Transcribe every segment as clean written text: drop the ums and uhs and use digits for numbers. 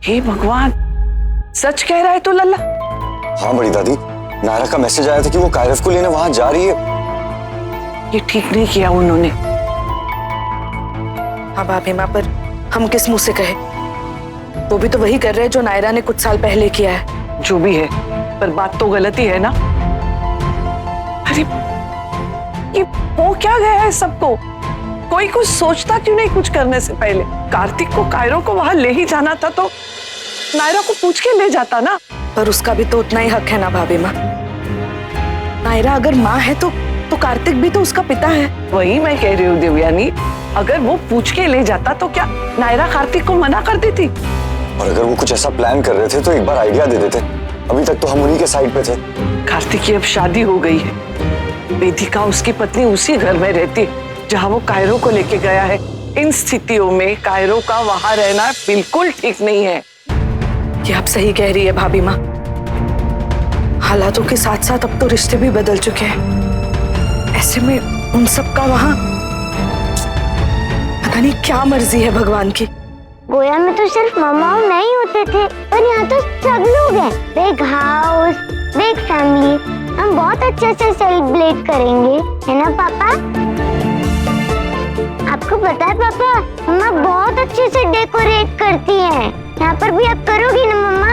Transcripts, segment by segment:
हे भगवान, सच कह रहा है तो लल्ला? हाँ बड़ी दादी, नायरा का मैसेज आया था कि वो कायरव को लेने वहां जा रही है। ये ठीक नहीं किया उन्होंने। हाँ भाभी माँ, पर हम किस मुंह से कहे? वो भी तो वही कर रहे हैं जो नायरा ने कुछ साल पहले किया है। जो भी है, पर बात तो गलत ही है ना। अरे ये हो क्या गया है सबको? कोई कुछ सोचता क्यों नहीं कुछ करने से पहले? कार्तिक को कायरो को वहां ले ही जाना था तो नायरा को पूछ के ले जाता ना। पर उसका भी तो उतना ही हक है ना भाभी माँ। नायरा अगर माँ है तो कार्तिक भी तो उसका पिता है। वही मैं कह रही हूँ देवयानी, अगर वो पूछ के ले जाता तो क्या नायरा कार्तिक को मना कर देती? और अगर वो कुछ ऐसा प्लान कर रहे थे तो एक बार आइडिया दे देते। अभी तक तो हम उन्हीं के साइड पे थे। कार्तिक की अब शादी हो गई है, वेदिका उसकी पत्नी उसी घर में रहती है जहाँ वो कायरो को लेके गया है। इन स्थितियों में कायरो का वहां रहना बिल्कुल ठीक नहीं है। ये आप सही कह रही है भाभी माँ। हालातों के साथ साथ अब तो रिश्ते भी बदल चुके हैं। ऐसे में उन सब का वहां पता नहीं क्या मर्जी है भगवान की। गोया में तो सिर्फ मामा और मैं ही होते थे, पर यहाँ तो सब लोग हैं। Big house, big family. हम बहुत अच्छे से सेलिब्रेट करेंगे, है ना पापा? आपको पता है पापा, मम्मा बहुत अच्छे से डेकोरेट करती हैं। यहाँ पर भी आप करोगी ना मम्मा?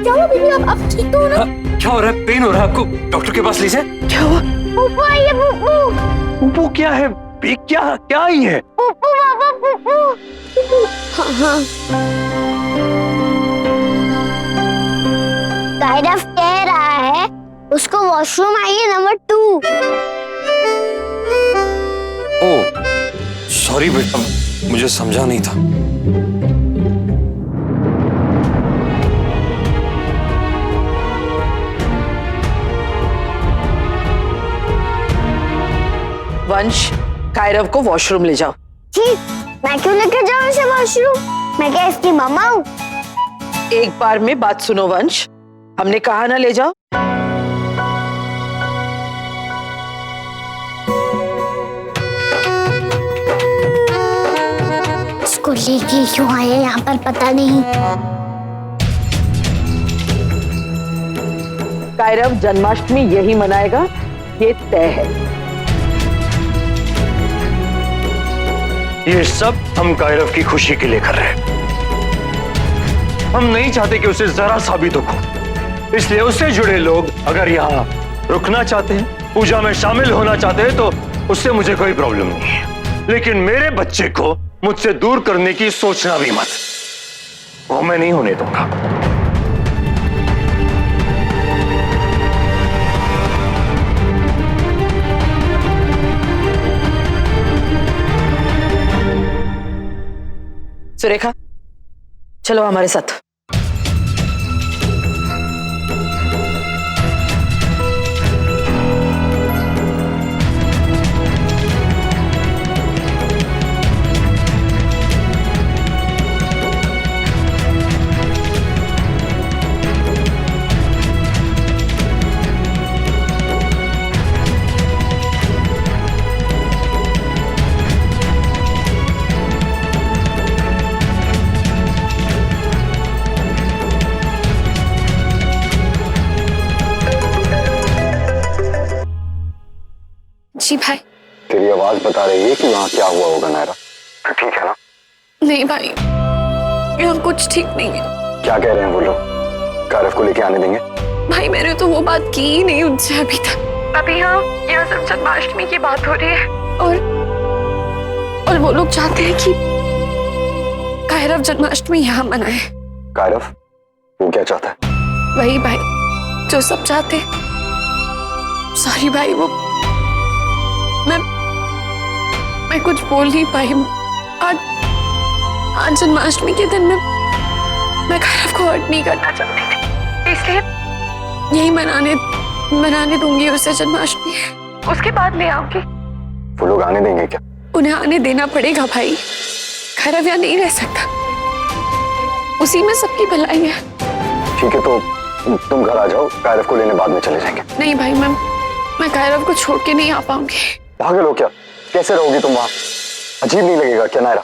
क्या बीबी, आप ठीक तो हो ना? क्या हो रहा है? पेन हो रहा है आपको? डॉक्टर के पास ले जाए। क्या हुआ? पुप्पू आई है, पुप्पू। पुप्पू क्या है? क्या आई है? पुप्पू पापा, पुप्पू। हाँ। कायरव कह रहा है उसको वॉशरूम आइए नंबर 2। ओह सॉरी बेटा, मुझे समझा नहीं था। वंश, कायरव को वॉशरूम ले जाओ। ठीक, मैं क्यों लेकर जाऊं इसे वॉशरूम? मैं क्या इसकी मम्मा हूँ? एक बार में बात सुनो वंश, हमने कहा ना ले जाओ। इसको लेके क्यों आए यहाँ पर पता नहीं। कायरव जन्माष्टमी यही मनाएगा, ये तय है। ये सब हम कायरव की खुशी के लिए कर रहे हैं। हम नहीं चाहते कि उसे जरा सा भी दुख हो, इसलिए उससे जुड़े लोग अगर यहाँ रुकना चाहते हैं, पूजा में शामिल होना चाहते हैं, तो उससे मुझे कोई प्रॉब्लम नहीं है। लेकिन मेरे बच्चे को मुझसे दूर करने की सोचना भी मत, वो मैं नहीं होने दूंगा। सुरेखा, चलो हमारे साथ। जी भाई। तेरी आवाज बता रही है कि वहाँ क्या हुआ होगा नायरा। ठीक है ना? नहीं भाई, यहाँ कुछ ठीक नहीं है। क्या कह रहे हैं वो लोग? कायरव को लेके आने देंगे? भाई मैंने तो वो बात की ही नहीं उनसे अभी तक। अभी यहाँ सिर्फ जन्माष्टमी की बात हो रही है और वो लोग चाहते हैं कि कायरव जन्माष्टमी यहाँ मनाए। कायरव वो क्या चाहता है? वही भाई जो सब चाहते हैं। सॉरी भाई, वो मैं कुछ बोल नहीं पाई। आज जन्माष्टमी के दिन मैं कायरव को हर्ट नहीं करना चाहती थी, इसलिए यही मनाने दूंगी उसे जन्माष्टमी। उसके बाद ले आऊंगी। वो लोग आने देंगे क्या? उन्हें आने देना पड़ेगा भाई, कायरव यहाँ नहीं रह सकता, उसी में सबकी भलाई है। ठीक है, तो तुम घर आ जाओ, कायरव को लेने बाद में चले जाएंगे। नहीं भाई, मैं कायरव को छोड़ के नहीं आ पाऊंगी। पागल हो क्या? कैसे रहोगी तुम वहाँ? अजीब नहीं लगेगा क्या नायरा?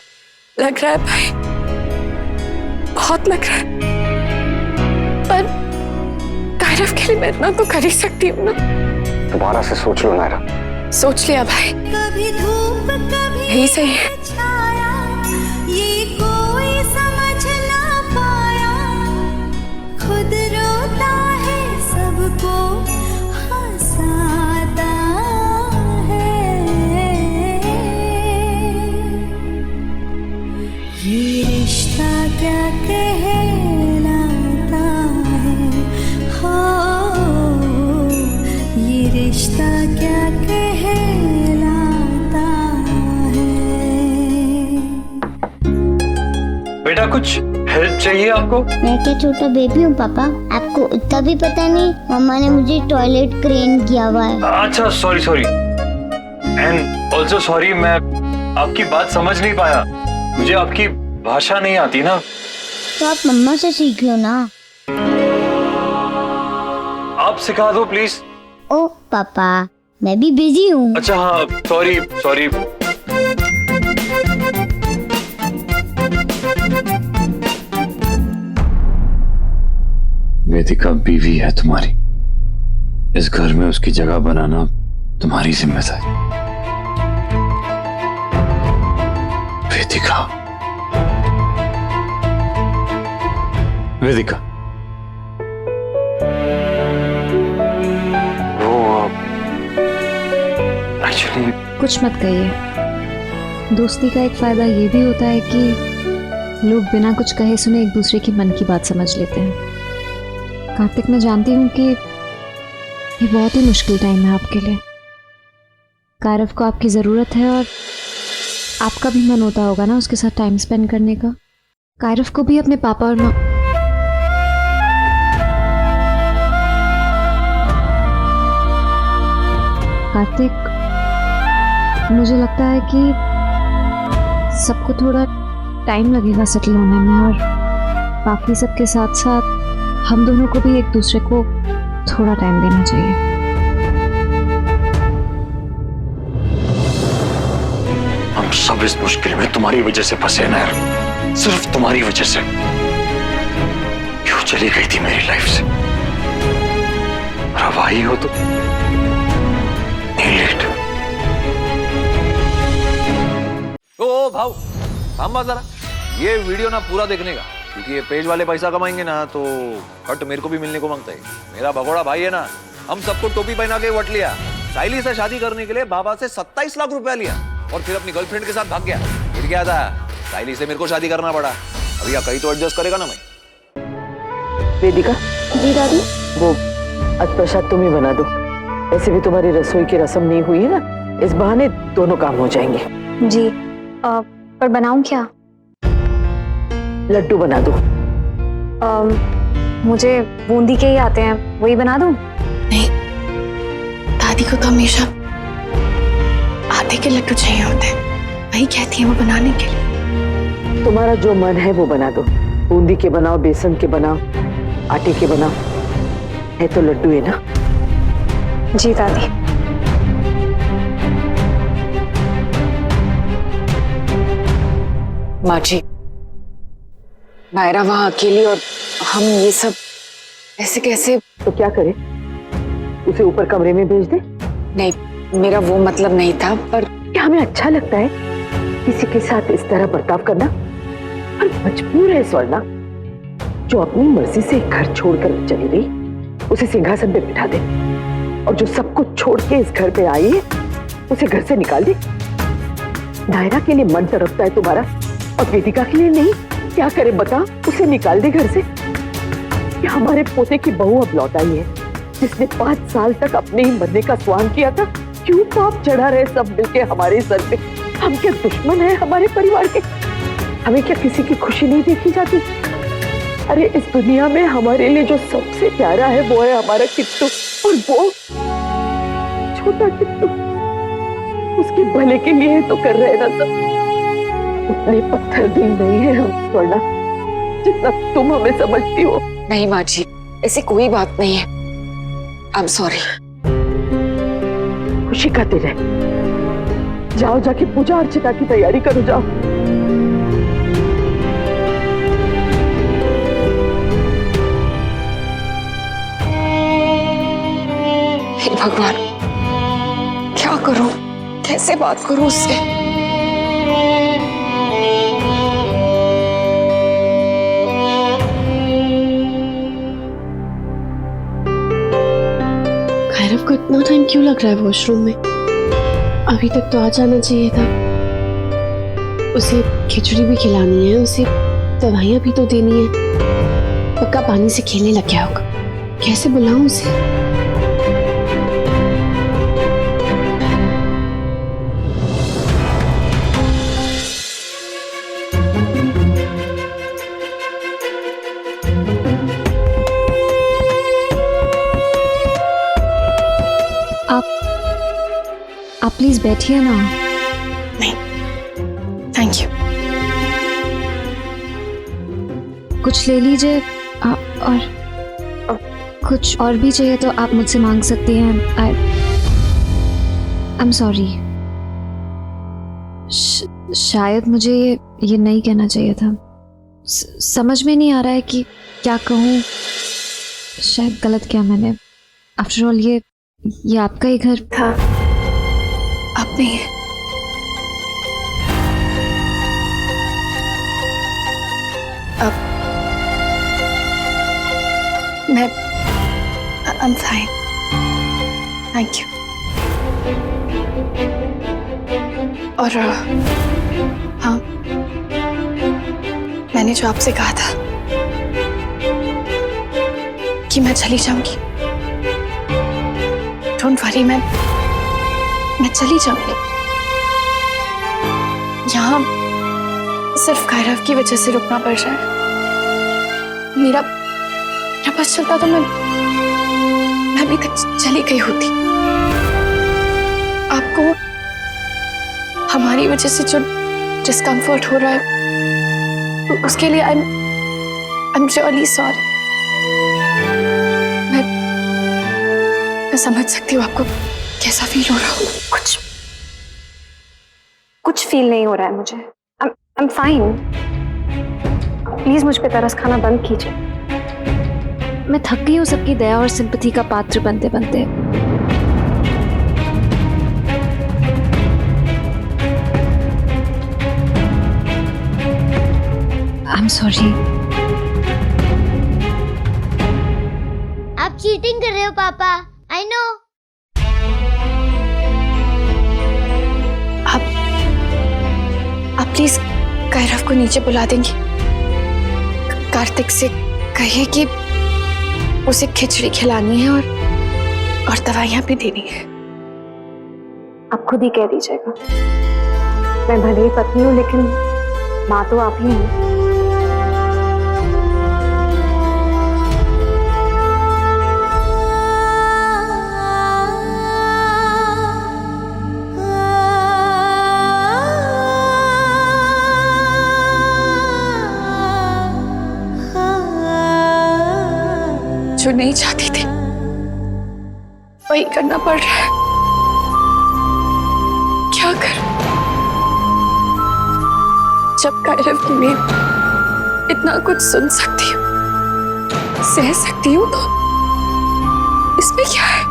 लग रहा है भाई, बहुत लग रहा है, पर कायरव के लिए मैं इतना तो कर ही सकती हूँ ना। दोबारा से सोच लो नायरा। सोच लिया भाई, कभी धूप कभी यही सही है। छाया, ये कोई समझ ना पाया, खुद रोता है सबको हंसाता है, ये रिश्ता क्या कहलाता है, हो ये रिश्ता क्या कहलाता है। बेटा कुछ हेल्प चाहिए आपको? मैं क्या छोटा बेबी हूँ पापा? आपको उतना भी पता नहीं, मम्मा ने मुझे टॉयलेट क्लीन किया हुआ है। अच्छा sorry sorry, and also sorry, मैं आपकी बात समझ नहीं पाया, मुझे आपकी भाषा नहीं आती ना। तो आप मम्मा से सीख लो ना। आप सिखा दो प्लीज। ओ पापा, मैं भी बिजी हूँ। अच्छा हाँ, सॉरी सॉरी। वेदिका बीवी है तुम्हारी, इस घर में उसकी जगह बनाना तुम्हारी जिम्मेदारी। वेदिका, वेदिका, वो एक्चुअली कुछ मत कहिए। दोस्ती का एक फायदा ये भी होता है कि लोग बिना कुछ कहे सुने एक दूसरे की मन की बात समझ लेते हैं। कार्तिक, मैं जानती हूँ कि ये बहुत ही मुश्किल टाइम है आपके लिए। कायरव को आपकी ज़रूरत है और आपका भी मन होता होगा ना उसके साथ टाइम स्पेंड करने का। कायरव को भी अपने पापा और माँ कार्तिक, मुझे लगता है कि सबको थोड़ा टाइम लगेगा सेटल होने में, और बाकी सबके साथ साथ हम दोनों को भी एक दूसरे को थोड़ा टाइम देना चाहिए। हम सब इस मुश्किल में तुम्हारी वजह से फंसे हैं यार, सिर्फ तुम्हारी वजह से। क्यों चली गई थी मेरी लाइफ से, और अब आई हो तो नहीं लेट। ओ भाव थामा जरा, ये वीडियो ना पूरा देखने का, क्योंकि ये पेज वाले पैसा कमाएंगे ना तो कट मेरे को भी मिलने को मांगता है। मेरा भगोड़ा भाई है ना, हम सबको टोपी पहना के वट लिया, साइली से शादी करने के लिए बाबा से 27 लाख रुपया लिया और फिर अपनी गर्लफ्रेंड के साथ भाग गया। फिर क्या था, साइली से मेरे को शादी करना पड़ा। अभी या कहीं तो एडजस्ट करेगा ना मैं। वेदिका, जी दादी। वो आज प्रसाद तुम ही बना दो, ऐसे भी तुम्हारी रसोई की रस्म नहीं हुई है ना, इस बहाने दोनों काम हो जाएंगे। जी, पर बनाऊं क्या? लड्डू बना दो। मुझे बूंदी के ही आते हैं, वही बना दूं? नहीं, दादी को तो हमेशा आटे के लड्डू चाहिए होते हैं, वही कहती है वो बनाने के लिए। तुम्हारा जो मन है वो बना दो, बूंदी के बनाओ, बेसन के बनाओ, आटे के बनाओ, है तो लड्डू है ना। जी दादी। माँ जी, नायरा वहाँ अकेली और हम ये सब ऐसे कैसे? तो क्या करें, उसे ऊपर कमरे में भेज दे? नहीं, मेरा वो मतलब नहीं था, पर क्या हमें अच्छा लगता है किसी के साथ इस तरह बर्ताव करना? और मजबूर है स्वर्णा, जो अपनी मर्जी से घर छोड़कर चली गई, उसे सिंहासन पे बिठा दे, और जो सब कुछ छोड़ के इस घर पे आई है उसे घर से निकाल दे। नायरा के लिए मन तड़पता है तुम्हारा, और वेदिका के लिए नहीं। क्या करे बता, उसे निकाल दे घर से। क्या हमारे पोते की बहू अब लौट आई है, जिसने 5 साल तक अपने ही मरने का स्वान किया था? क्यों पाप चढ़ा रहे सब मिलके हमारे सर पे? हम क्या दुश्मन हैं हमारे परिवार के? हमें क्या किसी की खुशी नहीं देखी जाती? अरे इस दुनिया में हमारे लिए जो सबसे प्यारा है वो है हमारा किट्टू, और वो छोटा किट्टू, उसके भले के लिए तो कर रहे ना सब। उतने पत्थर दिल नहीं है हम स्वर्णा, जितना तुम हमें समझती हो। नहीं माँ जी, ऐसी कोई बात नहीं है। I am sorry. खुशी का दिन है, जाओ जाके पूजा अर्चना की तैयारी करो, जाओ। भगवान, क्या करूं, कैसे बात करूं उससे? कायरव को इतना टाइम क्यों लग रहा है वॉशरूम में? अभी तक तो आ जाना चाहिए था। उसे खिचड़ी भी खिलानी है, उसे दवाइयाँ भी तो देनी है। पक्का पानी से खेलने लग गया होगा। कैसे बुलाऊं उसे? आप प्लीज बैठिए ना। नहीं, थैंक यू। कुछ ले लीजिए और कुछ और भी चाहिए तो आप मुझसे मांग सकती हैं। I am sorry. शायद मुझे ये नहीं कहना चाहिए था। समझ में नहीं आ रहा है कि क्या कहूँ। शायद गलत किया मैंने। आफ्टर ऑल ये आपका ही घर था। आप नहीं, अब मैं I'm fine. Thank you. और हाँ, मैंने जो आपसे कहा था कि मैं चली जाऊंगी, डोंट वरी, मैं चली जाऊंगी। यहाँ सिर्फ कायरव की वजह से रुकना पड़ रहा है। मेरा बस चलता तो मैं अभी तक चली गई होती। आपको हमारी वजह से जो डिस्कम्फर्ट हो रहा है उसके लिए आई एम रियली सॉरी। मैं समझ सकती हूँ आपको कैसा फील हो रहा हो। कुछ फील नहीं हो रहा है मुझे। I am fine. प्लीज मुझ पे तरस खाना बंद कीजिए। मैं थक गई हूँ सबकी दया और सिंपैथी का पात्र बनते बनते। I am sorry. आप चीटिंग कर रहे हो पापा, आई नो। आप प्लीज कायरव को नीचे बुला देंगी। कार्तिक से कहिए कि उसे खिचड़ी खिलानी है और दवाइयां भी देनी है। आप खुद ही कह दीजिएगा। मैं भले ही पत्नी हूँ लेकिन माँ तो आप ही हैं। जो नहीं चाहती थी वही करना पड़ रहा है। क्या करूं? जब कायरव की मैं इतना कुछ सुन सकती हूँ, सह सकती हूँ, तो इसमें क्या है?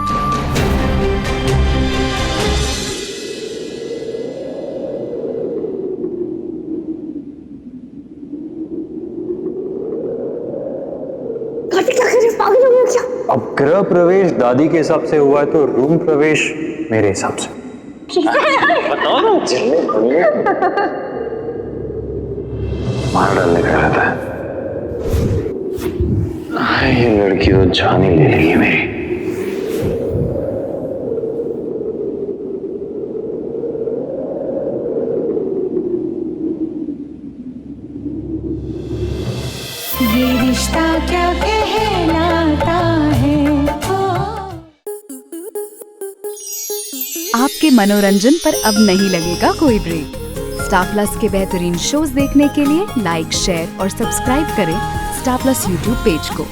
अब गृह प्रवेश दादी के हिसाब से हुआ है तो रूम प्रवेश मेरे हिसाब से। बताओ ना। मार डालने का रहता है। ये लड़की तो जान ही ले रही है मेरी। ये रिश्ता क्या कहलाता है। आपके मनोरंजन पर अब नहीं लगेगा कोई ब्रेक। स्टार प्लस के बेहतरीन शोज देखने के लिए लाइक, शेयर और सब्सक्राइब करें स्टार प्लस यूट्यूब पेज को।